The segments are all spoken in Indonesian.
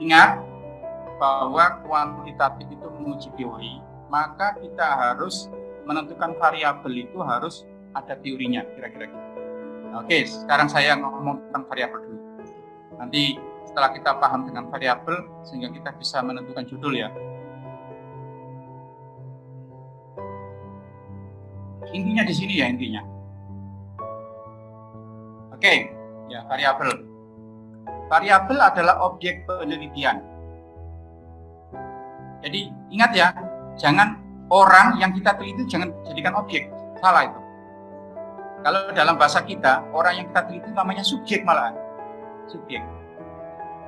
Ingat bahwa kuantitatif itu menguji teori, maka kita harus menentukan variabel itu harus ada teorinya, kira-kira gitu. Oke, sekarang saya ngomong tentang variabel dulu. Nanti setelah kita paham dengan variabel, sehingga kita bisa menentukan judul ya. Intinya di sini ya intinya. Oke, ya variabel. Variabel adalah objek penelitian. Jadi ingat ya, jangan orang yang kita teliti jangan jadikan objek. Salah itu. Kalau dalam bahasa kita, orang yang kita teliti namanya subjek malahan. Subjek.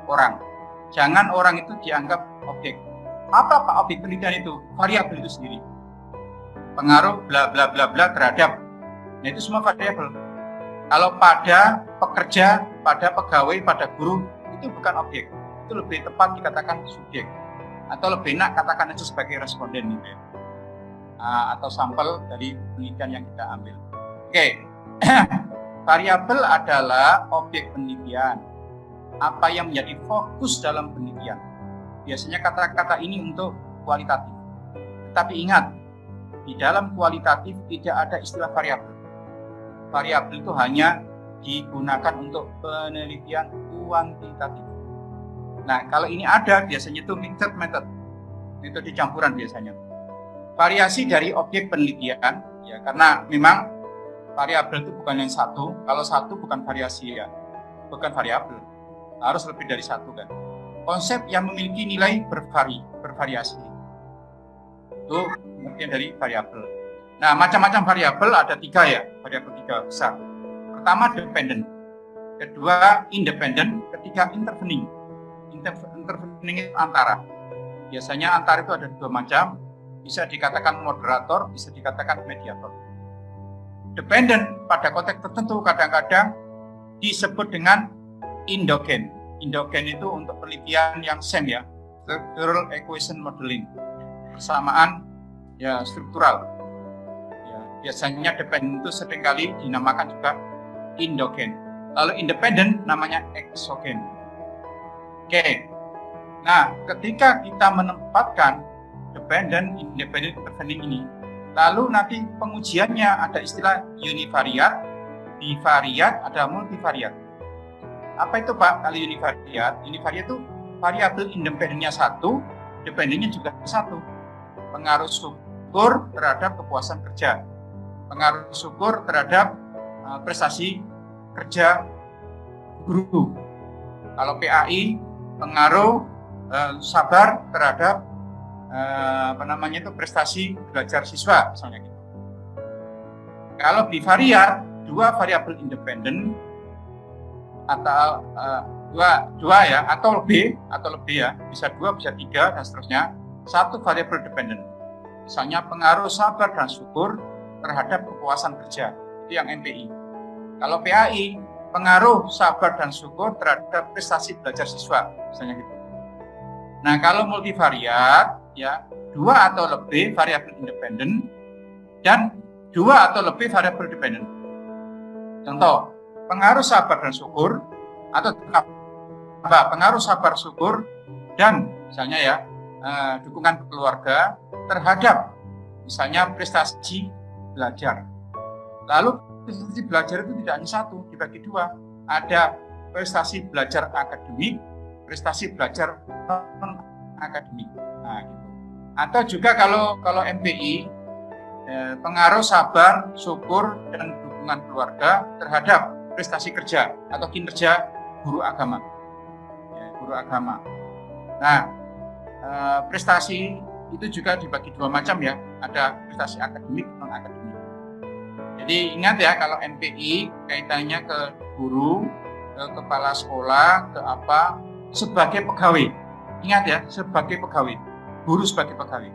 Orang. Jangan orang itu dianggap objek. Apa objek penelitian itu? Variabel itu sendiri. Pengaruh bla bla bla bla terhadap. Nah itu semua variabel. Kalau pada pekerja, pada pegawai, pada guru, itu bukan objek. Itu lebih tepat dikatakan subjek. Atau lebih enak katakan itu sebagai responden gitu ya. Atau sampel dari penelitian yang kita ambil. Oke. Variabel adalah objek penelitian. Apa yang menjadi fokus dalam penelitian. Biasanya kata-kata ini untuk kualitatif. Tetapi ingat, di dalam kualitatif tidak ada istilah variabel. Variabel itu hanya digunakan untuk penelitian kuantitatif. Nah, kalau ini ada, biasanya itu mixed method, metode campuran biasanya. Variasi dari objek penelitian, ya karena memang variabel itu bukan yang satu. Kalau satu bukan variasi ya, bukan variabel, harus lebih dari satu kan. Konsep yang memiliki nilai bervariasi. Itu pengertian dari variabel. Nah, macam-macam variabel ada 3 ya, variabel 3 besar. Pertama dependent, kedua independent, ketiga intervening. Intervening itu antara. Biasanya antara itu ada 2 macam, bisa dikatakan moderator, bisa dikatakan mediator. Dependent pada konteks tertentu kadang-kadang disebut dengan endogen. Endogen itu untuk penelitian yang SEM ya, Structural Equation Modeling, persamaan ya struktural. Ya, biasanya dependent itu seringkali dinamakan juga endogen. Lalu independent namanya exogen. Oke. Nah, ketika kita menempatkan dependent, independent, intervening ini, lalu nanti pengujiannya ada istilah univariat, bivariat, ada multivariat. Apa itu Pak kalau univariat? Univariat itu variabel independennya 1, dependennya juga 1. Pengaruh syukur terhadap kepuasan kerja, pengaruh syukur terhadap prestasi kerja guru. Kalau PAI, pengaruh sabar terhadap prestasi belajar siswa misalnya gitu. Kalau bivariat, 2 variabel independen atau dua ya atau lebih ya, bisa 2 bisa 3 dan seterusnya, 1 variabel dependen. Misalnya pengaruh sabar dan syukur terhadap kepuasan kerja, itu yang MPI. Kalau PAI, pengaruh sabar dan syukur terhadap prestasi belajar siswa, misalnya gitu. Nah, kalau multivariat, ya 2 atau lebih variabel independen dan 2 atau lebih variabel dependen. Contoh, pengaruh sabar dan syukur atau pengaruh sabar syukur dan misalnya ya dukungan keluarga terhadap misalnya prestasi belajar. Lalu prestasi belajar itu tidak hanya 1, dibagi 2. Ada prestasi belajar akademik, prestasi belajar non akademik. Nah, gitu. Atau juga kalau MPI pengaruh sabar, syukur dan dukungan keluarga terhadap prestasi kerja atau kinerja guru agama. Ya, guru agama. Nah, prestasi itu juga dibagi 2 macam ya. Ada prestasi akademik, non akademik. Jadi ingat ya, kalau MPI kaitannya ke guru, ke kepala sekolah, ke apa, sebagai pegawai. Ingat ya, sebagai pegawai. Guru sebagai pegawai.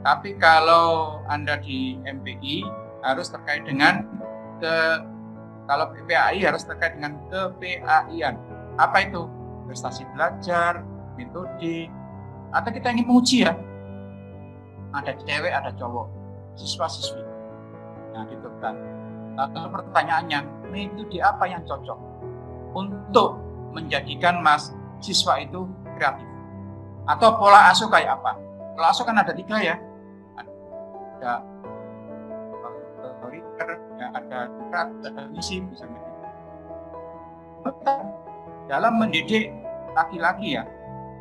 Tapi kalau Anda di MPI harus terkait dengan kalau PPAI harus terkait dengan KPAI-an. Apa itu? Prestasi belajar, metode, atau kita ingin menguji ya. Ada cewek, ada cowok, siswa-siswi. Nah, gitu kan. Lalu pertanyaannya, metode apa yang cocok untuk menjadikan siswa itu kreatif? Atau pola asuh kayak apa? Pola asuh kan ada 3 ya. Ada otoriter, ada demokrat, ada misi, misalnya. Dalam mendidik laki-laki ya,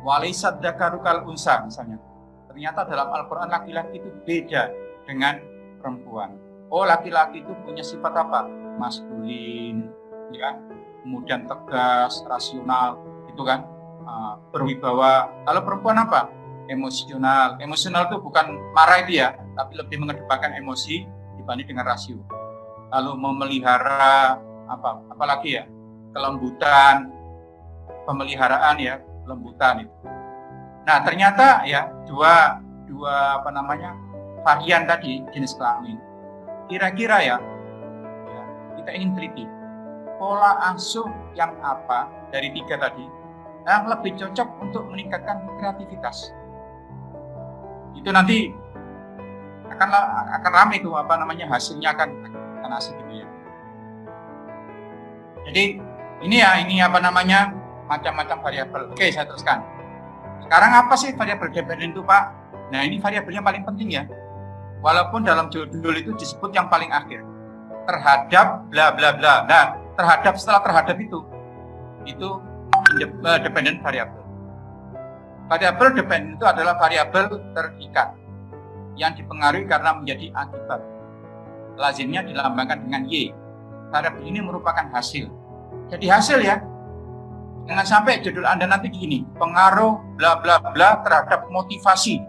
walaisad dzakaru kal unsa misalnya. Ternyata dalam Al-Quran laki-laki itu beda dengan perempuan. Oh, laki-laki itu punya sifat apa? Maskulin, ya, kemudian tegas, rasional, itu kan, berwibawa. Kalau perempuan apa? Emosional. Emosional itu bukan marah itu ya, tapi lebih mengedepankan emosi dibanding dengan rasio. Lalu memelihara apalagi ya, kelembutan, pemeliharaan ya, kelembutan itu. Nah, ternyata ya dua varian tadi jenis kelamin. Kira-kira ya kita ingin teliti pola asuh yang apa dari 3 tadi yang lebih cocok untuk meningkatkan kreativitas. Itu nanti akan ramai itu hasilnya akan asik gitu ya. Jadi ini macam-macam variabel. Oke, saya teruskan. Sekarang apa sih variabel dependen itu, Pak? Nah, ini variabelnya paling penting ya. Walaupun dalam judul itu disebut yang paling akhir. Terhadap bla bla bla. Nah, setelah terhadap itu dependent variable. Variabel dependent itu adalah variabel terikat yang dipengaruhi karena menjadi akibat. Lazimnya dilambangkan dengan Y. Variabel ini merupakan hasil. Jadi hasil ya. Jangan sampai judul Anda nanti gini, pengaruh bla bla bla terhadap motivasi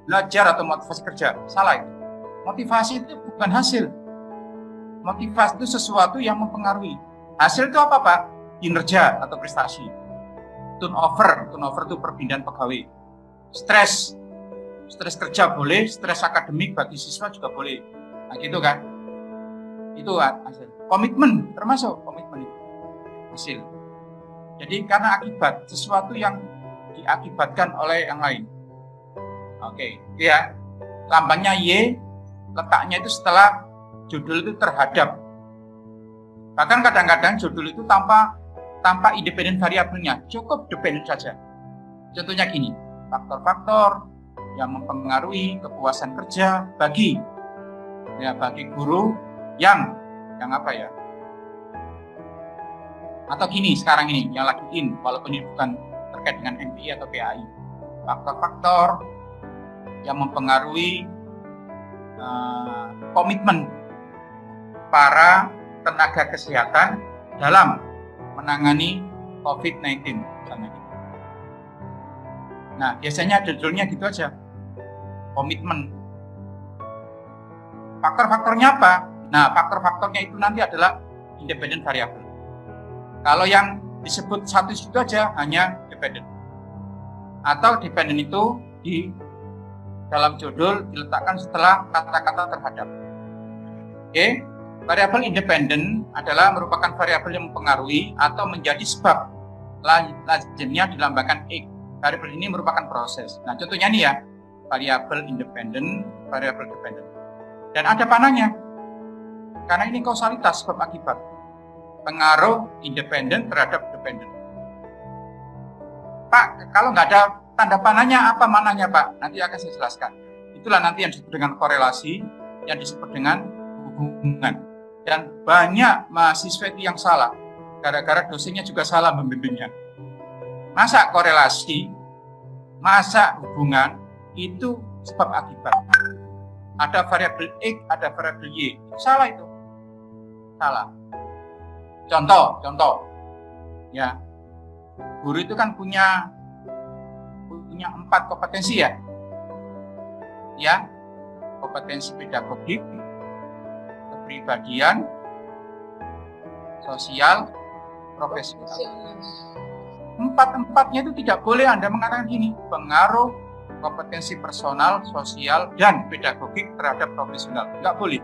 belajar atau motivasi kerja. Salah itu. Motivasi itu bukan hasil. Motivasi itu sesuatu yang mempengaruhi. Hasil itu apa, Pak? Kinerja atau prestasi. Turnover itu perpindahan pegawai. Stres kerja boleh, stres akademik bagi siswa juga boleh. Nah, gitu kan? Itu hasil. Komitmen termasuk komitmen itu hasil. Jadi karena akibat sesuatu yang diakibatkan oleh yang lain. Oke, ya. Lambangnya Y, letaknya itu setelah judul itu terhadap. Bahkan kadang-kadang judul itu tanpa independen variabelnya, cukup dependen saja. Contohnya gini, faktor-faktor yang mempengaruhi kepuasan kerja bagi guru yang apa ya? Atau gini sekarang ini yang lagi walaupun ini bukan terkait dengan MPI atau PAI. Faktor-faktor yang mempengaruhi komitmen para tenaga kesehatan dalam menangani COVID-19 misalnya. Nah, biasanya judulnya gitu aja. Komitmen. Faktor-faktornya apa? Nah, faktor-faktornya itu nanti adalah independent variable. Kalau yang disebut satu itu aja hanya dependent. Atau dependent itu di dalam judul diletakkan setelah kata-kata terhadap. Oke, variabel independen adalah merupakan variabel yang mempengaruhi atau menjadi sebab. Lazimnya dilambangkan X. Variabel ini merupakan proses. Nah, contohnya nih ya, variabel independen, variabel dependen. Dan ada panahnya. Karena ini kausalitas sebab akibat. Pengaruh independen terhadap dependen. Pak, kalau nggak ada tanda panahnya, apa mananya Pak? Nanti akan saya jelaskan. Itulah nanti yang disebut dengan korelasi, yang disebut dengan hubungan. Dan banyak mahasiswa itu yang salah. Gara-gara dosennya juga salah membimbingnya. Masa korelasi, masa hubungan, itu sebab akibat. Ada variabel X, ada variabel Y. Salah itu. Salah. Contoh. Ya. Guru itu kan punya 4 kompetensi ya. Ya. Kompetensi pedagogik, kepribadian, sosial, profesional. 4-4-nya itu tidak boleh Anda mengatakan gini, pengaruh kompetensi personal, sosial, dan pedagogik terhadap profesional. Nggak boleh.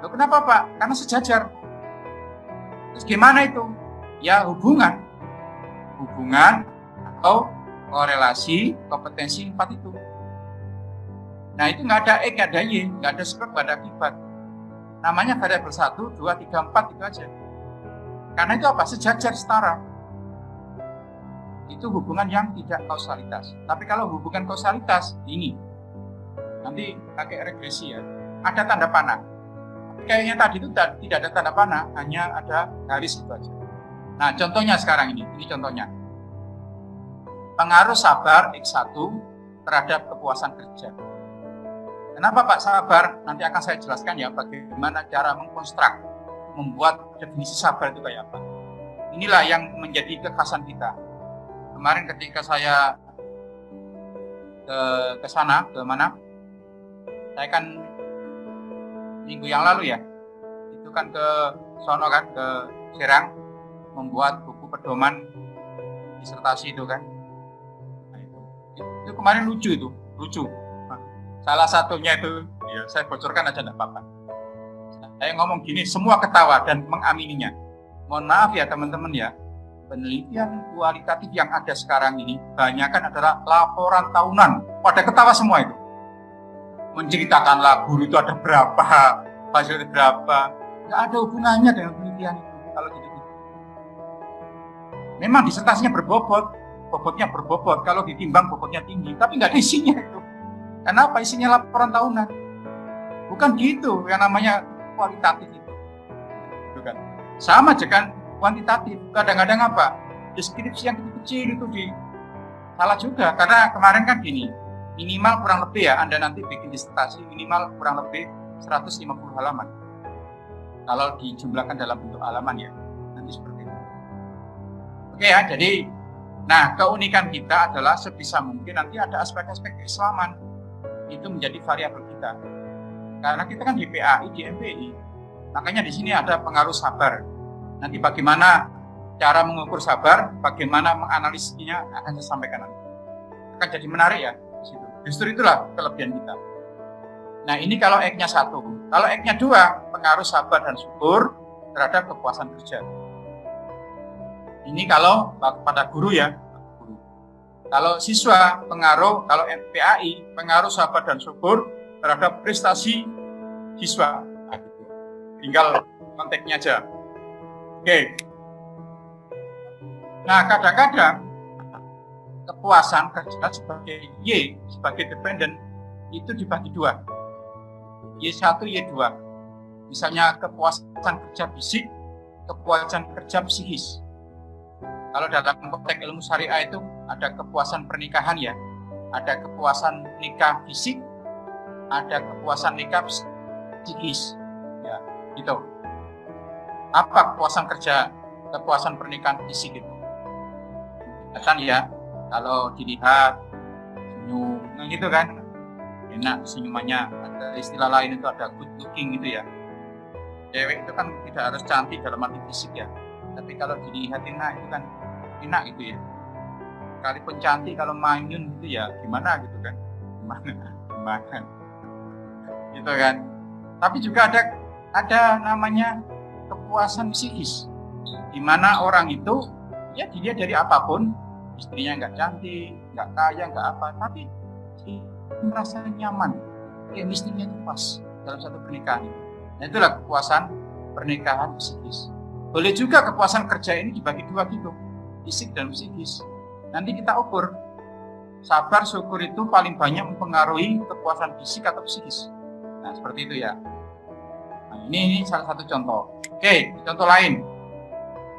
Loh, kenapa Pak? Karena sejajar. Terus gimana itu? Ya hubungan atau korelasi kompetensi 4 itu. Nah itu nggak ada X, nggak ada Y, nggak ada sebab, nggak ada akibat. Namanya variabel 1, 2, 3, 4 itu aja. Karena itu apa? Sejajar, setara. itu hubungan yang tidak kausalitas. Tapi kalau hubungan kausalitas, ini nanti pakai regresi ya, ada tanda panah. Kayaknya tadi itu tidak ada tanda panah, hanya ada garis itu aja. Nah, contohnya sekarang ini contohnya. Pengaruh sabar X1 terhadap kepuasan kerja. Kenapa Pak sabar? Nanti akan saya jelaskan ya bagaimana cara mengkonstruk, membuat definisi sabar itu kayak apa. Inilah yang menjadi kekhasan kita. Kemarin ketika saya ke sana, ke mana? Saya kan minggu yang lalu ya, itu kan ke sono kan, ke Serang, membuat buku pedoman disertasi itu kan. Nah, itu kemarin lucu. Nah, salah satunya itu, ya saya bocorkan aja enggak apa-apa. Saya ngomong gini, semua ketawa dan mengamininya. Mohon maaf ya teman-teman ya, penelitian kualitatif yang ada sekarang ini kebanyakan adalah laporan tahunan. Pada ketawa semua itu. Menceritakanlah guru itu ada berapa, hasilnya berapa. Nggak ada hubungannya dengan penelitian itu. Kalau gitu. Memang disertasinya bobotnya berbobot. Kalau ditimbang bobotnya tinggi, tapi nggak ada isinya itu. Kenapa? Isinya laporan tahunan. Bukan gitu yang namanya kualitatif itu. Bukan. Sama aja kan kuantitatif. Kadang-kadang apa? Deskripsi yang kecil itu salah juga. Karena kemarin kan gini, minimal kurang lebih ya, Anda nanti bikin disertasi minimal kurang lebih 150 halaman. Kalau dijumlahkan dalam bentuk halaman ya, nanti seperti itu. Oke ya, jadi, nah keunikan kita adalah sebisa mungkin nanti ada aspek-aspek keislaman. Itu menjadi variabel kita. Karena kita kan di PAI, di MPI, makanya di sini ada pengaruh sabar. Nanti bagaimana cara mengukur sabar, bagaimana menganalisisnya akan saya sampaikan nanti. Akan jadi menarik ya di situ. Justru itulah kelebihan kita. Nah ini kalau X-nya 1. Kalau X-nya 2, pengaruh sabar dan syukur terhadap kepuasan kerja. Ini kalau pada guru ya. Kalau siswa, pengaruh, kalau PAI, pengaruh sabar dan syukur terhadap prestasi siswa. Nah, gitu. Tinggal konteksnya aja. Oke. Nah, kadang-kadang kepuasan kerja sebagai Y, sebagai dependen, itu dibagi dua. Y1, Y2. Misalnya kepuasan kerja fisik, kepuasan kerja psikis. Kalau dalam konteks ilmu syariah itu ada kepuasan pernikahan ya, ada kepuasan nikah fisik, ada kepuasan nikah psikis, ya, gitu. Apa kepuasan kerja, kepuasan pernikahan fisik itu? Kan ya, kalau dilihat senyum, gitu kan, enak senyumannya. Ada istilah lain itu ada good looking gitu ya. Cewek itu kan tidak harus cantik dalam arti fisik ya, tapi kalau dilihatin nah itu kan enak gitu ya. Sekalipun cantik kalau manyun gitu ya gimana gitu kan, gimana gitu kan. Tapi juga ada namanya kepuasan psikis, di mana orang itu ya dilihat dari apapun, istrinya nggak cantik, nggak kaya, nggak apa, tapi merasa nyaman, chemistry-nya itu pas dalam satu pernikahan itu. Nah itulah kepuasan pernikahan psikis. Boleh juga kepuasan kerja ini dibagi dua gitu, fisik dan psikis. Nanti kita ukur sabar syukur itu paling banyak mempengaruhi kepuasan fisik atau psikis. Nah seperti itu ya. Nah, ini salah satu contoh. Oke, contoh lain.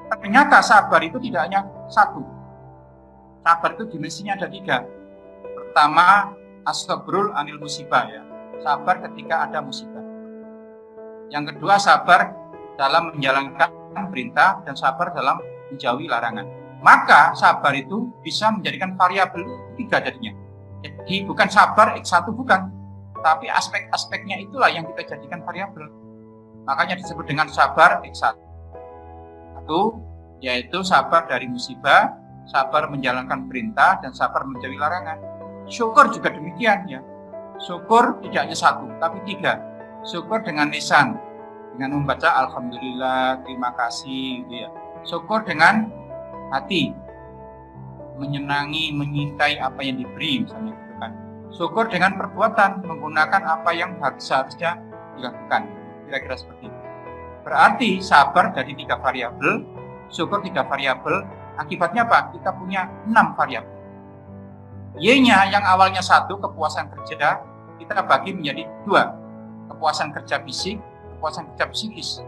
Ternyata sabar itu tidak hanya satu. Sabar itu dimensinya ada 3. Pertama, as-sabrul anil musibah ya. Sabar ketika ada musibah. Yang kedua, sabar dalam menjalankan perintah dan sabar dalam menjauhi larangan. Maka sabar itu bisa menjadikan variabel 3 jadinya. Jadi bukan sabar X1 bukan, tapi aspek-aspeknya itulah yang kita jadikan variabel. Makanya disebut dengan sabar X1, yaitu sabar dari musibah, sabar menjalankan perintah, dan sabar menjauhi larangan. Syukur juga demikian ya. Syukur tidak hanya 1, tapi 3. Syukur dengan lisan, dengan membaca alhamdulillah, terima kasih gitu ya. Syukur dengan hati, menyenangi, menyintai apa yang diberi misalnya gitu kan. Syukur dengan perbuatan, menggunakan apa yang seharusnya dilakukan. Kira-kira seperti itu. Berarti sabar dari 3 variabel, syukur 3 variabel, Akibatnya apa? Kita punya 6 variabel. Y-nya yang awalnya 1, kepuasan kerja, kita bagi menjadi 2. Kepuasan kerja fisik, kepuasan kerja psikis.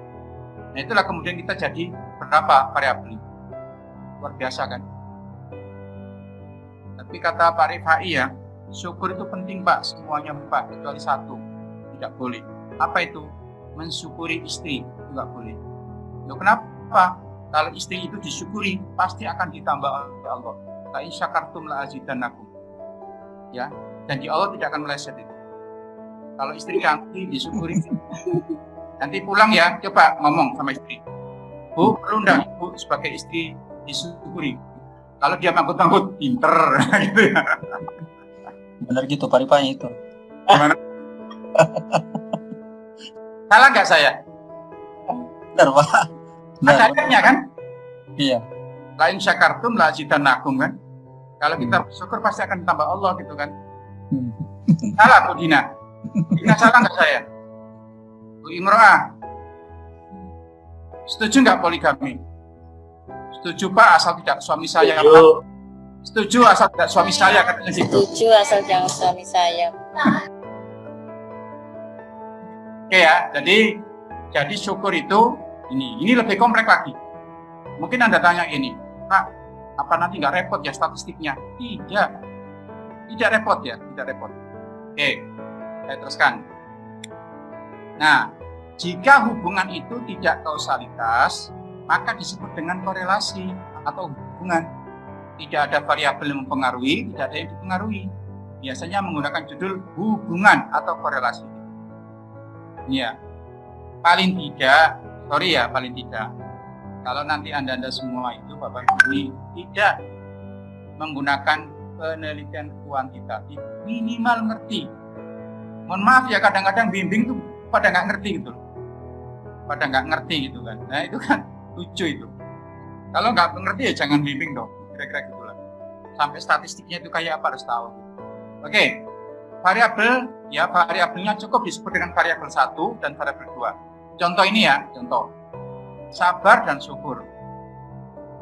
Nah itulah kemudian kita jadi berapa variabel. Luar biasa kan? Tapi kata Pak Rifai ya, syukur itu penting Pak, semuanya Pak, kecuali 1. Tidak boleh. Apa itu? Mensyukuri istri, itu nggak boleh. Loh kenapa? Kalau istri itu disyukuri, pasti akan ditambah oleh Allah. La in syakartum la azidannakum. Ya, janji Allah tidak akan meleset itu. Kalau istri ganti disyukuri. Nanti pulang ya, coba ngomong sama istri. Bu, perlu enggak Ibu sebagai istri disyukuri? Kalau dia manggut-manggut, pinter gitu ya. Benar gitu, Paripanya itu. Gimana? Salah nggak saya? Benar, Pak. Ada ayatnya kan? Iya. La in syakartum la azidannakum kan? Kalau kita bersyukur pasti akan ditambah Allah gitu kan? Salah Bu Dina. Dina salah nggak saya? Bu Imro'ah, setuju nggak poligami? Setuju Pak, asal tidak suami saya. Setuju asal tidak suami saya katanya gitu. Setuju asal jangan suami saya. Oke ya, jadi syukur itu ini lebih kompleks lagi. Mungkin Anda tanya ini, Pak, apa nanti nggak repot ya statistiknya? Tidak repot ya, tidak repot. Oke, saya teruskan. Nah, jika hubungan itu tidak kausalitas, maka disebut dengan korelasi atau hubungan. Tidak ada variabel yang mempengaruhi, tidak ada yang dipengaruhi. Biasanya menggunakan judul hubungan atau korelasi. Ya, paling tidak, kalau nanti Anda semua itu, Bapak Ibu ini tidak menggunakan penelitian kuantitatif, minimal ngerti. Mohon maaf ya, kadang-kadang bimbing tuh pada nggak ngerti gitu. Kan. Nah itu kan lucu itu. Kalau nggak ngerti ya jangan bimbing dong, kira-kira gitulah. Sampai statistiknya itu kayak apa harus tahu. Oke, variabelnya cukup disebut dengan variabel 1 dan variabel 2. Contoh ini ya, contoh. Sabar dan syukur.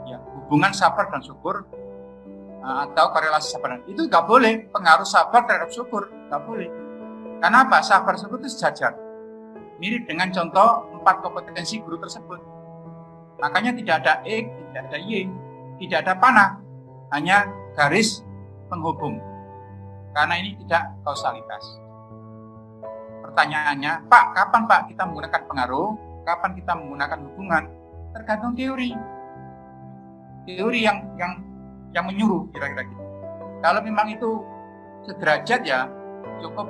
Ya, hubungan sabar dan syukur atau korelasi sabar dan itu nggak boleh pengaruh sabar terhadap syukur, nggak boleh. Karena apa? Sabar syukur itu sejajar. Mirip dengan contoh 4 kompetensi guru tersebut. Makanya tidak ada X, tidak ada Y, tidak ada panah, hanya garis penghubung. Karena ini tidak kausalitas. Pertanyaannya, Pak, kapan Pak kita menggunakan pengaruh? Kapan kita menggunakan hubungan? Tergantung teori. Teori yang menyuruh kira-kira gitu. Kalau memang itu sederajat ya cukup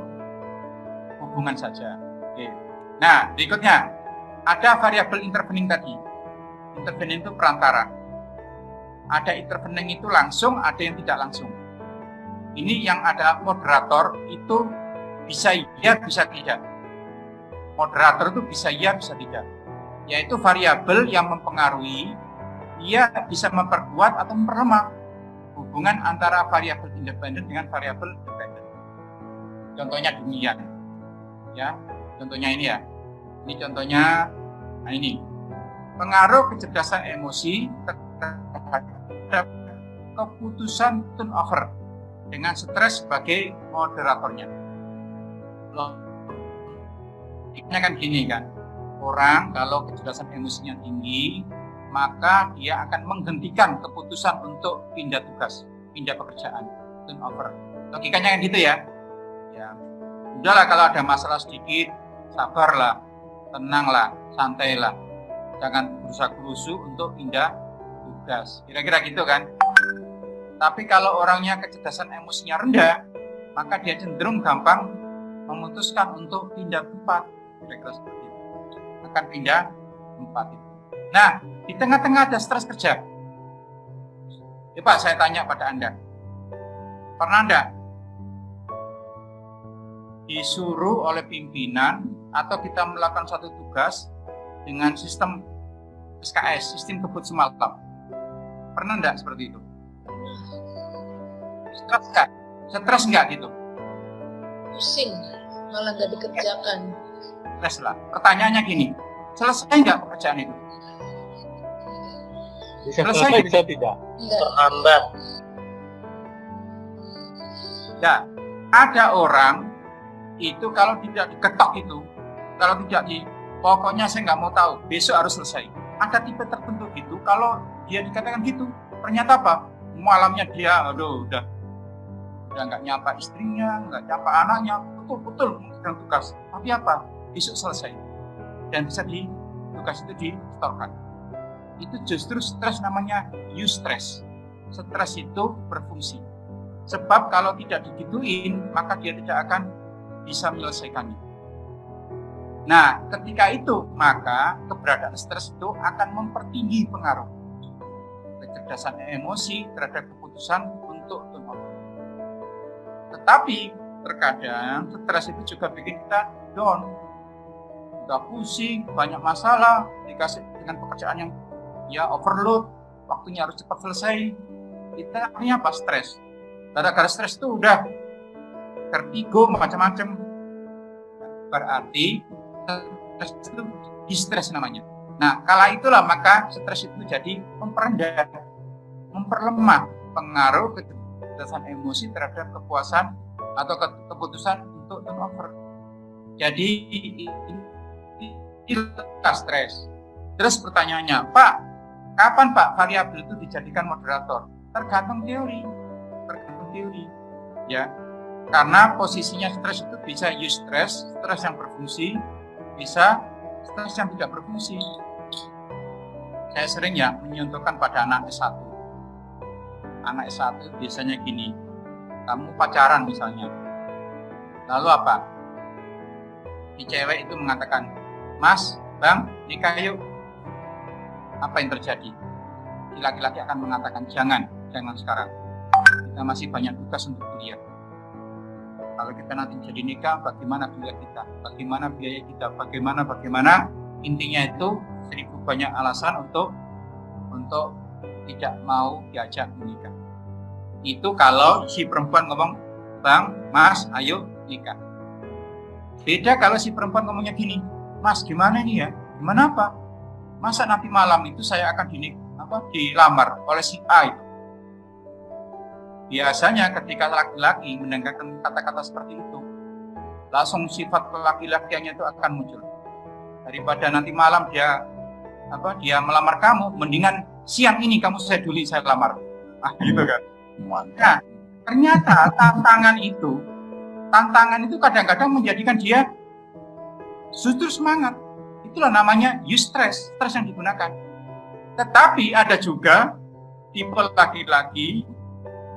hubungan saja. Oke. Nah, berikutnya ada variabel intervening tadi. Intervening itu perantara. Ada intervening itu langsung, ada yang tidak langsung. Ini yang ada moderator itu bisa iya, bisa tidak. Moderator itu bisa iya, bisa tidak. Yaitu variabel yang mempengaruhi, ia bisa memperkuat atau memperlemah hubungan antara variabel independen dengan variabel dependen. Contohnya demikian. Ya, contohnya ini ya. Ini contohnya, nah ini. Pengaruh kecerdasan emosi terhadap keputusan turnover dengan stres sebagai moderatornya. Logikanya kan gini kan, orang kalau kecerdasan emosinya tinggi, maka dia akan menghentikan keputusan untuk pindah tugas, pindah pekerjaan, turnover. Logikanya kan gitu ya. Ya, udahlah kalau ada masalah sedikit, sabarlah, tenanglah, santailah. Jangan berusaha-berusuh untuk pindah tugas. Kira-kira gitu kan. Tapi kalau orangnya kecerdasan emosinya rendah, maka dia cenderung gampang memutuskan untuk pindah tempat. Kira-kira seperti itu. Akan pindah tempat itu. Nah, di tengah-tengah ada stres kerja. Ya Pak, saya tanya pada Anda. Pernah enggak disuruh oleh pimpinan atau kita melakukan satu tugas dengan sistem SKS, sistem kebut semalam? Pernah enggak seperti itu? Stres enggak? Stres enggak gitu? Pusing, malah nggak dikerjakan. Stres lah. Pertanyaannya gini, selesai enggak pekerjaan itu? Bisa Selesai. selesai, bisa tidak. Enggak. Terhambat. Ya, ada orang itu kalau tidak diketok itu, kalau tidak pokoknya saya nggak mau tahu, besok harus selesai. Ada tipe tertentu gitu, kalau dia dikatakan gitu, ternyata apa? Malamnya dia, udah nggak nyapa istrinya, nggak nyapa anaknya, betul mengerjakan tugas. Tapi apa? Besok selesai. Dan bisa tugas itu disetorkan. Itu justru stres, namanya eustress. Stres itu berfungsi. Sebab kalau tidak digituin, maka dia tidak akan bisa menyelesaikannya. Nah, ketika itu, maka keberadaan stres itu akan mempertinggi pengaruh kecerdasan emosi terhadap keputusan untuk turnover. Tetapi terkadang stres itu juga bikin kita down, udah pusing, banyak masalah, dikasih dengan pekerjaan yang overload, waktunya harus cepat selesai. Kita akhirnya apa? Stres. Gara-gara stres itu udah vertigo macam-macam. Berarti stres itu distres namanya. Nah, kala itulah maka stres itu jadi memperlemah pengaruh kecerdasan emosi terhadap kepuasan atau keputusan untuk turnover. Jadi itu stres. Terus pertanyaannya, Pak, kapan Pak variabel itu dijadikan moderator? Tergantung teori, ya. Karena posisinya stres itu bisa eustress, stres yang berfungsi, bisa stres yang tidak berfungsi. Saya sering menyontohkan pada anak S1. Anak S1 biasanya gini, kamu pacaran misalnya. Lalu apa? Si cewek itu mengatakan, Mas, Bang, nikah yuk. Apa yang terjadi? Si laki-laki akan mengatakan, jangan sekarang. Kita masih banyak tugas untuk kuliah. Kalau kita nanti jadi nikah, bagaimana kuliah kita? Bagaimana biaya kita? Bagaimana? Intinya itu 1000 banyak alasan untuk tidak mau diajak menikah. Itu kalau si perempuan ngomong, Bang, Mas, ayo nikah. Beda kalau si perempuan ngomongnya gini, Mas, gimana ini ya? Gimana apa? Masa nanti malam itu saya akan dilamar oleh si A itu? Biasanya ketika laki-laki mendengarkan kata-kata seperti itu, langsung sifat laki-lakiannya itu akan muncul. Daripada nanti malam dia melamar kamu, mendingan siang ini saya lamar. Gitu kan. Nah, ternyata tantangan itu kadang-kadang menjadikan dia justru semangat. Itulah namanya eustress, stres yang digunakan. Tetapi ada juga tipe laki-laki,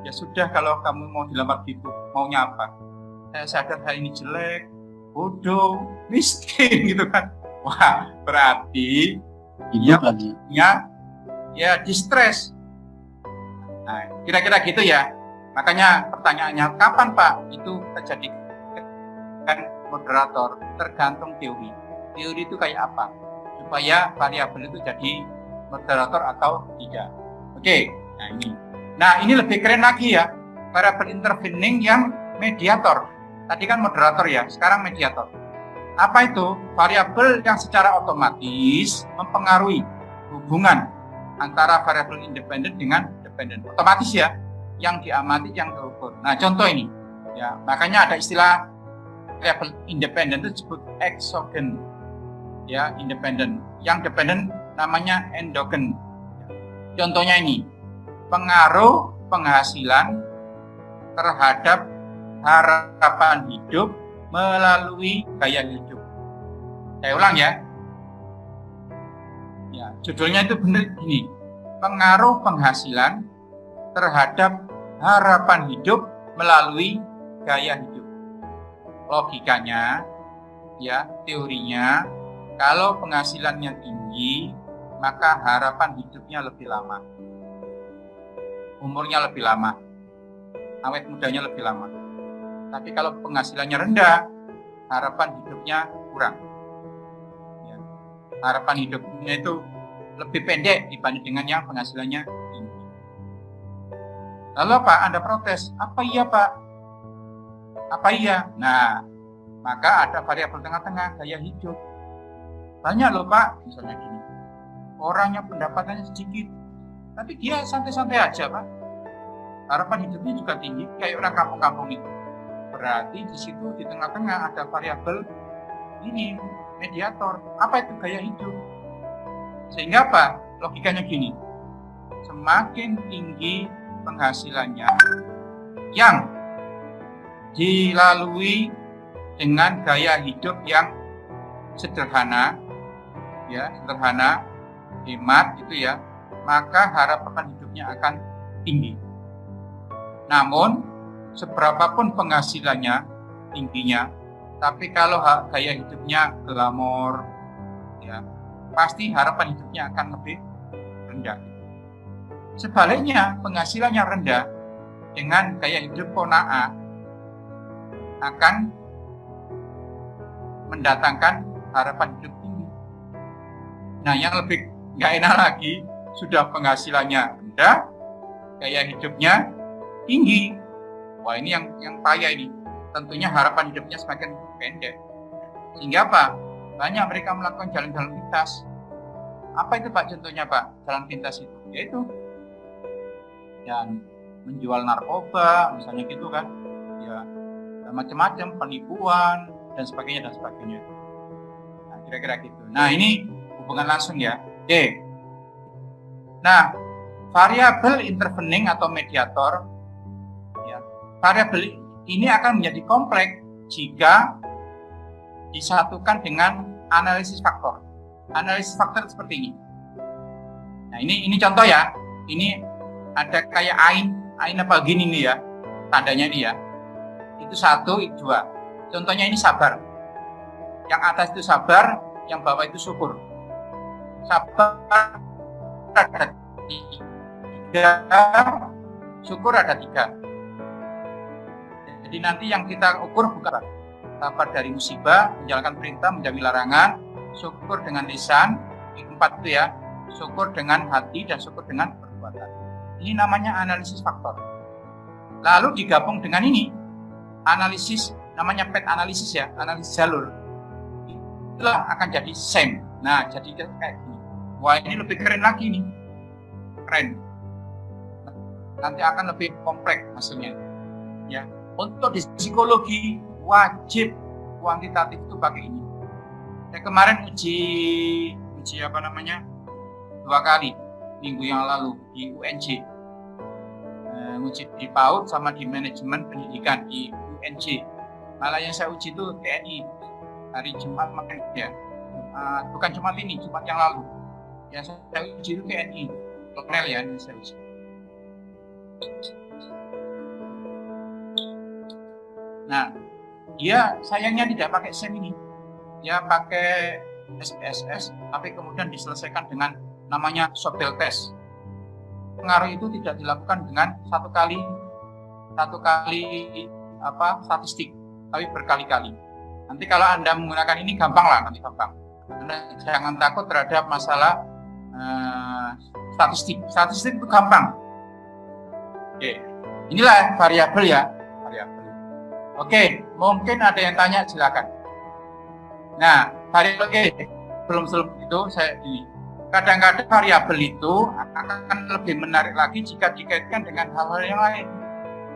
ya sudah kalau kamu mau dilamar gitu, maunya apa? Saya sadar saya ini jelek, bodoh, miskin gitu kan. Wah, berarti dia punya distress. Nah, kira-kira gitu ya. Makanya pertanyaannya, kapan Pak itu terjadi moderator? Tergantung teori. Teori itu kayak apa? Supaya variabel itu jadi moderator atau tidak. Oke, nah ini. Nah, ini lebih keren lagi ya, variabel intervening yang mediator. Tadi kan moderator ya, sekarang mediator. Apa itu? Variabel yang secara otomatis mempengaruhi hubungan antara variabel independen dengan dependen. Otomatis ya, yang diamati, yang terukur. Nah, contoh ini. Ya, makanya ada istilah variabel independen itu disebut exogen. Ya, independen. Yang dependen namanya endogen. Contohnya ini. Pengaruh penghasilan terhadap harapan hidup melalui gaya hidup. Saya ulang ya. Ya, judulnya itu benar gini. Pengaruh penghasilan terhadap harapan hidup melalui gaya hidup. Logikanya, ya, teorinya, kalau penghasilannya tinggi, maka harapan hidupnya lebih lama. Umurnya lebih lama, awet mudanya lebih lama. Tapi kalau penghasilannya rendah, harapan hidupnya kurang. Ya. Harapan hidupnya itu lebih pendek dibanding dengan yang penghasilannya tinggi. Lalu Pak, Anda protes, apa iya Pak? Apa iya? Nah, maka ada variabel tengah-tengah, gaya hidup. Banyak loh Pak, misalnya gini, orang yang pendapatannya sedikit, Tapi dia santai-santai aja, Pak. Harapan hidupnya juga tinggi, kayak orang kampung-kampung itu. Berarti di situ di tengah-tengah ada variabel ini, mediator. Apa itu gaya hidup? Sehingga apa? Logikanya gini. Semakin tinggi penghasilannya yang dilalui dengan gaya hidup yang sederhana, ya, sederhana, hemat gitu ya, maka harapan hidupnya akan tinggi. Namun, seberapapun penghasilannya tingginya, tapi kalau gaya hidupnya glamor, ya, pasti harapan hidupnya akan lebih rendah. Sebaliknya, penghasilannya rendah dengan gaya hidup qanaah akan mendatangkan harapan hidup tinggi. Nah, yang lebih nggak enak lagi, sudah penghasilannya rendah, gaya hidupnya tinggi. Wah, ini yang payah ini. Tentunya harapan hidupnya semakin pendek. Sehingga apa? Banyak mereka melakukan jalan-jalan pintas. Apa itu Pak contohnya Pak? Jalan pintas itu yaitu yang menjual narkoba, misalnya gitu kan, ya macam-macam, penipuan dan sebagainya dan sebagainya. Nah, kira-kira gitu. Nah, ini hubungan langsung ya. Oke. Nah, variabel intervening atau mediator, ya, variabel ini akan menjadi kompleks jika disatukan dengan analisis faktor. Analisis faktor seperti ini. Nah, ini contoh ya. Ini ada kayak ain apa gini nih ya, tandanya ini ya. Itu 1, itu 2. Contohnya ini sabar. Yang atas itu sabar, yang bawah itu syukur. Sabar ada 3, syukur ada 3. Jadi nanti yang kita ukur bukan sabar dari musibah, menjalankan perintah, menjauhi larangan, syukur dengan lisan, 4 itu ya, syukur dengan hati dan syukur dengan perbuatan. Ini namanya analisis faktor. Lalu digabung dengan ini, analisis, namanya PET analisis ya, analisis jalur. Itulah akan jadi SEM. Nah, jadi kayak gini. Wah, ini lebih keren lagi nih. Keren. Nanti akan lebih kompleks hasilnya. Ya, untuk di psikologi wajib kuantitatif itu pakai ini. Saya kemarin uji 2 kali minggu yang lalu di UNJ. Uji di PAUD sama di manajemen pendidikan di UNJ. Malah yang saya uji itu TNI hari Jumat kemarin ya. Bukan Jumat ini, Jumat yang lalu. Yang saya uji itu TNI. Kolonel ya, yang saya uji. Nah, dia sayangnya tidak pakai SEM ini. Dia pakai SPSS, tapi kemudian diselesaikan dengan namanya Sobel test. Pengaruh itu tidak dilakukan dengan satu kali statistik, tapi berkali-kali. Nanti kalau Anda menggunakan ini gampang lah, nanti gampang. Anda jangan takut terhadap masalah statistik. Statistik itu gampang. Oke, inilah variabel ya, variabel. Oke, mungkin ada yang tanya, silakan. Nah, variabel belum itu saya ini. Kadang-kadang variabel itu akan lebih menarik lagi jika dikaitkan dengan hal-hal yang lain.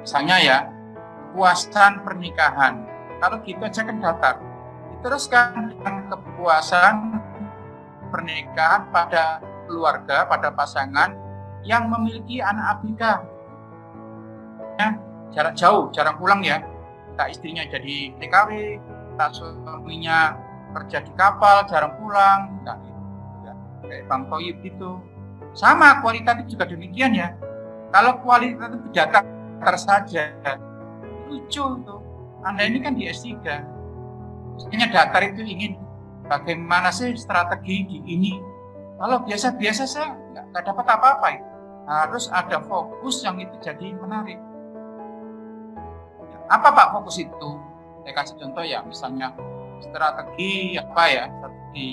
Misalnya ya, kepuasan pernikahan. Kalau gitu aja kan datar. Diteruskan dengan kepuasan pernikahan pada keluarga, pada pasangan yang memiliki anak ABK. Ya, jarak jauh, jarang pulang ya. Tak istrinya jadi TKW, tak suaminya kerja di kapal, jarang pulang. Nah, kayak Bang Toyib gitu. Sama kualitatif juga demikian ya. Kalau kualitatif datar saja, lucu itu. Anda ini kan di S3. Maksudnya datar itu ingin bagaimana sih strategi di ini. Kalau biasa-biasa saya nggak dapat apa-apa itu. Harus ada fokus yang itu jadi menarik. Apa Pak fokus itu? Saya kasih contoh ya, misalnya strategi apa ya? Strategi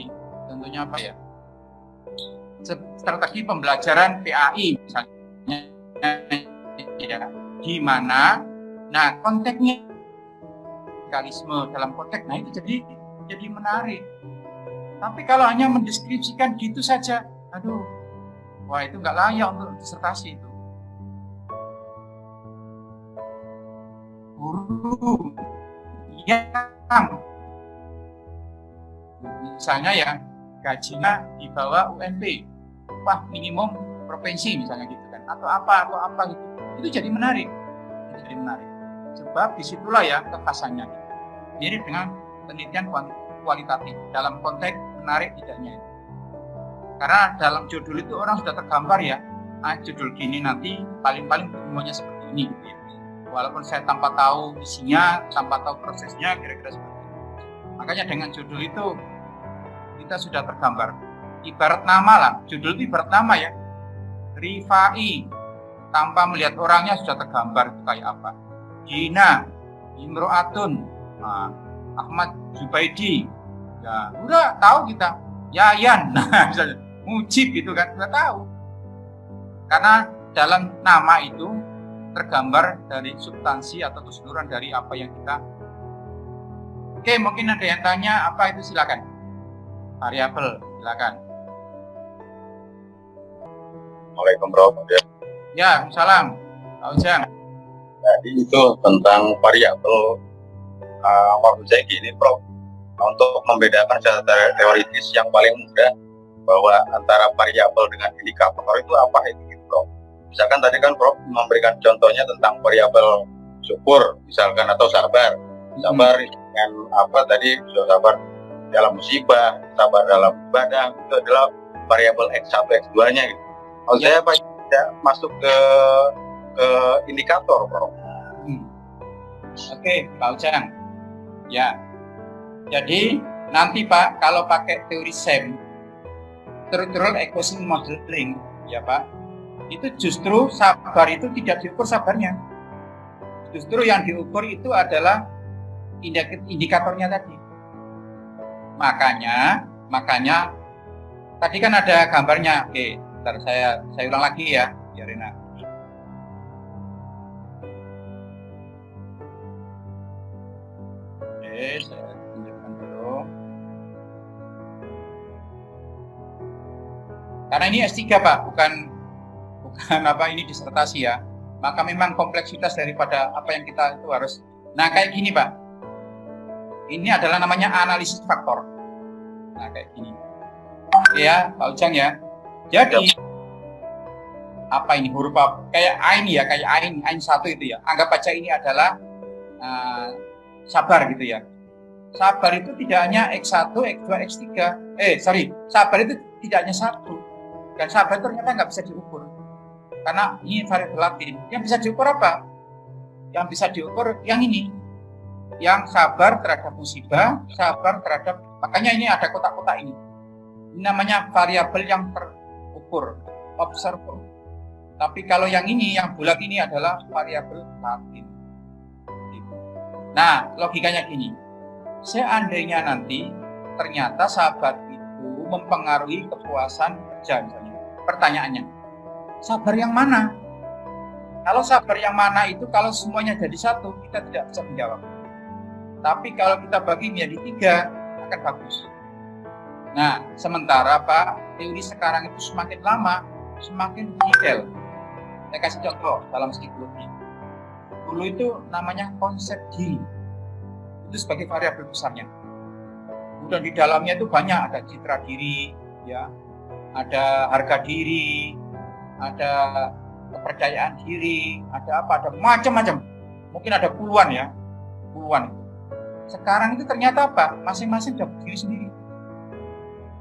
contohnya apa ya? Strategi pembelajaran PAI misalnya ya, di mana nah konteksnya radikalisme dalam konteks, nah itu jadi menarik. Tapi kalau hanya mendeskripsikan gitu saja, aduh, Wah, itu nggak layak untuk disertasi itu. Guru yang misalnya ya gajinya di bawah UMP, upah minimum provinsi misalnya gitu kan, atau apa gitu, itu jadi menarik, sebab disitulah ya kekhasannya gitu. Mirip dengan penelitian kualitatif dalam konteks menarik tidaknya itu. Karena dalam judul itu orang sudah tergambar ya, judul gini nanti paling-paling semuanya seperti ini gitu ya. Walaupun saya tanpa tahu isinya, tanpa tahu prosesnya, kira-kira seperti itu. Makanya dengan judul itu kita sudah tergambar. Ibarat nama lah, judul itu ibarat nama ya. Rifai, tanpa melihat orangnya sudah tergambar itu kayak apa. Gina, Imro'atun, Ahmad Zubaidi, ya udah tahu kita. Yayan, nah misalnya Mujib gitu kan, udah tahu. Karena dalam nama itu tergambar dari substansi atau keseluruhan dari apa yang kita. Oke, mungkin ada yang tanya apa itu, silakan. Variabel, silakan. Assalamualaikum Prof. Ya, salam. Pak Ujang. Jadi itu tentang variabel. Maksud saya gini Prof, untuk membedakan secara teoritis yang paling mudah bahwa antara variabel dengan indikator itu apa itu gitu Prof. Misalkan tadi kan Prof memberikan contohnya tentang variabel syukur misalkan atau sabar. Sabar dengan apa tadi, sabar dalam musibah, sabar dalam ibadah, itu adalah variabel X1, X2-nya gitu. Kalau saya tidak masuk ke indikator Prof. Oke, Pak Ujang. Ya. Jadi nanti Pak, kalau pakai teori SEM, Structural Equation Modeling, ya Pak, itu justru sabar itu tidak diukur sabarnya. Justru yang diukur itu adalah indikatornya tadi. Makanya tadi kan ada gambarnya. Oke, bentar saya ulang lagi ya, Rina. Oke, saya tunjukkan dulu. Karena ini S3 Pak, bukan apa ini disertasi ya. Maka memang kompleksitas daripada apa yang kita itu harus. Nah, kayak gini Pak. Ini adalah namanya analisis faktor. Nah, kayak gini. Ya, Pak Ujang ya. Jadi apa ini huruf apa? Kayak ain ya, kayak ain satu itu ya. Anggap aja ini adalah sabar gitu ya. Sabar itu tidak hanya X1, X2, X3. Sabar itu tidak hanya satu. Dan sabar ternyata nggak bisa diukur. Karena ini variabel Latin. Yang bisa diukur apa? Yang bisa diukur yang ini. Yang sabar terhadap musibah, sabar terhadap, makanya ini ada kotak-kotak ini. Ini namanya variabel yang terukur, observer. Tapi kalau yang ini, yang bulat ini adalah variabel Latin. Nah, logikanya gini. Seandainya nanti ternyata sabar itu mempengaruhi kepuasan kerja misalnya. Pertanyaannya, sabar yang mana? Kalau sabar yang mana itu kalau semuanya jadi satu, kita tidak bisa menjawab. Tapi kalau kita bagi menjadi 3, akan bagus. Nah, sementara Pak, teori sekarang itu semakin lama, semakin detail. Saya kasih contoh dalam psikologi. Dulu itu namanya konsep diri. Itu sebagai variabel besarnya. Kemudian di dalamnya itu banyak, ada citra diri, ya, ada harga diri, ada kepercayaan diri, ada apa, ada macam-macam. Mungkin ada puluhan ya, puluhan itu. Sekarang itu ternyata apa? Masing-masing dapat diri sendiri.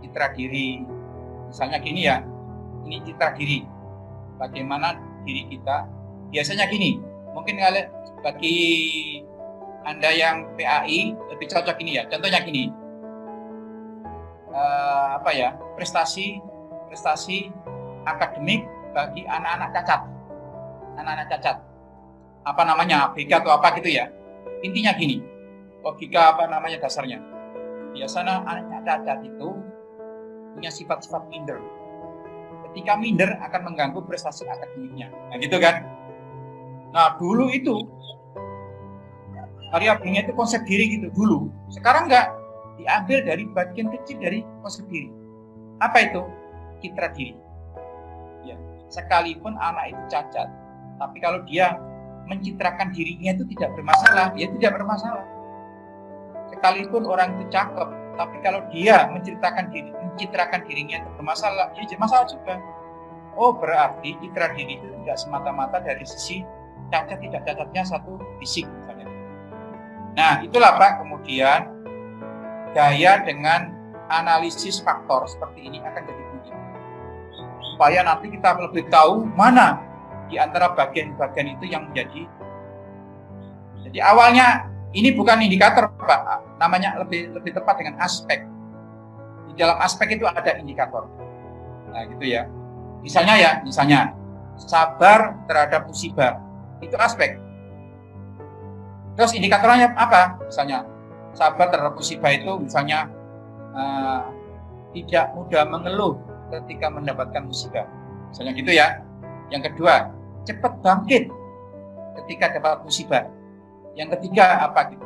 Citra diri, misalnya gini ya, ini citra diri. Bagaimana diri kita? Biasanya gini, mungkin kalian bagi Anda yang PAI lebih cocok ini ya. Contohnya gini, prestasi akademik bagi anak-anak cacat. Apa namanya, ABK atau apa gitu ya. Intinya gini. Logika dasarnya. Biasanya anak cacat itu punya sifat-sifat minder. Ketika minder akan mengganggu prestasi akademiknya. Nah gitu kan. Nah dulu itu variabelnya itu konsep diri gitu dulu. Sekarang enggak, diambil dari bagian kecil dari konsep diri. Apa itu? Citra diri. sekalipun anak itu cacat, tapi kalau dia mencitrakan dirinya itu tidak bermasalah, ya tidak bermasalah. Sekalipun orang itu cakep, tapi kalau dia mencitrakan dirinya itu bermasalah, ya jadi masalah juga. Oh, berarti citra diri itu tidak semata-mata dari sisi cacat tidak cacatnya satu fisik misalnya. Nah, itulah Pak, kemudian gaya dengan analisis faktor seperti ini akan jadi penting. Supaya nanti kita lebih tahu mana di antara bagian-bagian itu yang menjadi. Jadi awalnya ini bukan indikator Pak, namanya lebih tepat dengan aspek. Di dalam aspek itu ada indikator. Nah, gitu ya. Misalnya sabar terhadap musibah, itu aspek. Terus indikatornya apa? Misalnya sabar terhadap musibah itu misalnya tidak mudah mengeluh ketika mendapatkan musibah. Misalnya gitu ya. Yang kedua, cepat bangkit ketika dapat musibah. Yang ketiga apa gitu.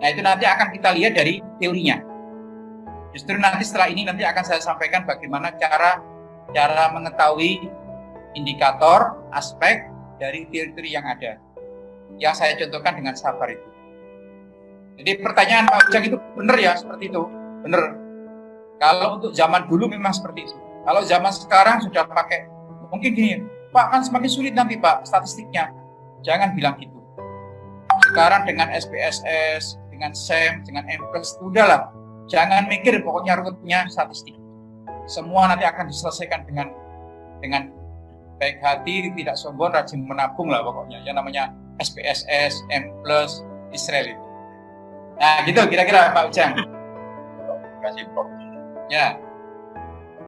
Nah, itu nanti akan kita lihat dari teorinya. Justru nanti setelah ini nanti akan saya sampaikan bagaimana cara mengetahui indikator, aspek dari teori-teori yang ada. Yang saya contohkan dengan sabar itu. Jadi pertanyaan Pak Ujang itu benar ya, seperti itu. Benar. Kalau untuk zaman dulu memang seperti itu. Kalau zaman sekarang sudah pakai, mungkin gini, Pak kan semakin sulit nanti Pak statistiknya. Jangan bilang gitu. Sekarang dengan SPSS, dengan SEM, dengan M+, udahlah. Jangan mikir pokoknya ruwetnya statistik. Semua nanti akan diselesaikan dengan baik hati, tidak sombong, rajin menabung lah pokoknya. Yang namanya SPSS, M+, Israel itu. Nah gitu kira-kira Pak Ujang. Terima kasih Prof. Ya.